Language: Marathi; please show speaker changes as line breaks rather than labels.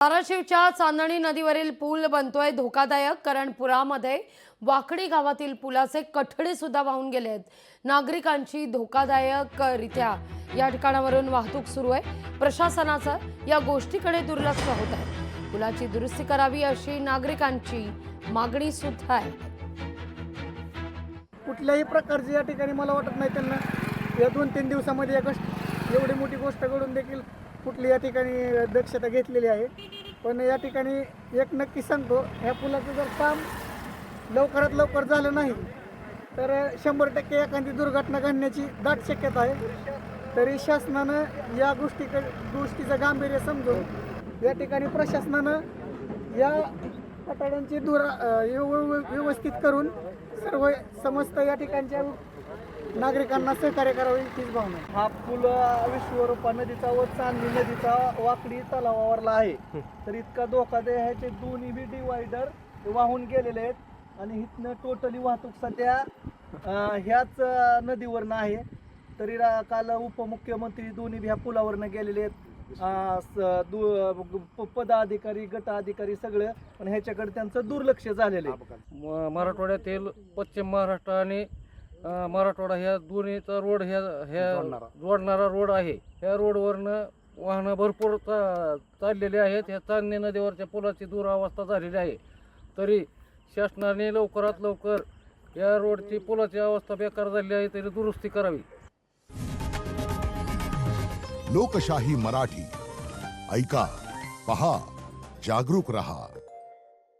धाराशिवच्या चांदणी नदीवरील पूल बनतोय धोकादायक, कारण पुरामध्ये वाकडी गावातील पुलाचे कठडे सुद्धा वाहून गेले आहेत। नागरिकांची धोकादायक रित्या या ठिकाणावरून वाहतूक सुरू आहे। प्रशासनाचं या गोष्टीकडे दुर्लक्ष होत आहे। पुलाची दुरुस्ती करावी अशी नागरिकांची मागणी सुद्धा आहे।
कुठल्याही प्रकारची या ठिकाणी मला वाटत नाही त्यांना या 2-3 दिवसामध्ये एवढी मोठी गोष्ट घडून देखील कुठली या ठिकाणी दक्षता घेतलेली आहे। पण या ठिकाणी एक नक्की सांगतो, ह्या पुलाचं जर काम लवकरात लवकर झालं नाही तर 100% एखादी दुर्घटना घडण्याची दाट शक्यता आहे। तरी शासनानं या गोष्टीचं गांभीर्य समजून या ठिकाणी प्रशासनानं या कठड्यांची व्यवस्थित करून समस्त या ठिकाणच्या नागरिकांना सहकार्य करावे हीच भावना आहे।
हा पूल विश्वरूपा नदीचा व चांदणी नदीचा वाकडी तलावावरला आहे। तर इतका धोकादायक आहे, ते दोन्ही बी डिवायडर वाहून गेलेले आहेत आणि इथनं टोटली वाहतूक सध्या ह्याच नदीवरनं आहे। तरी काल उपमुख्यमंत्री दोन्ही ह्या पुलावरनं गेलेले आहेत, पदाधिकारी गटाधिकारी सगळं, पण ह्याच्याकडे त्यांचं दुर्लक्ष झालेलं आहे।
मराठवाड्यातील पश्चिम महाराष्ट्र आणि मराठवाडा ह्या दोन्हीचा रोड ह्या जोडणारा रोड आहे। ह्या रोडवरनं वाहनं भरपूर चाललेली आहेत। ह्या चांदणी नदीवरच्या पुलाची दुरावस्था झालेली आहे। तरी शासनाने लवकरात लवकर या रोडची पुलाची अवस्था बेकार झाली आहे, तरी दुरुस्ती करावी।
लोकशाही मराठी ऐका, पहा, जागरूक रहा।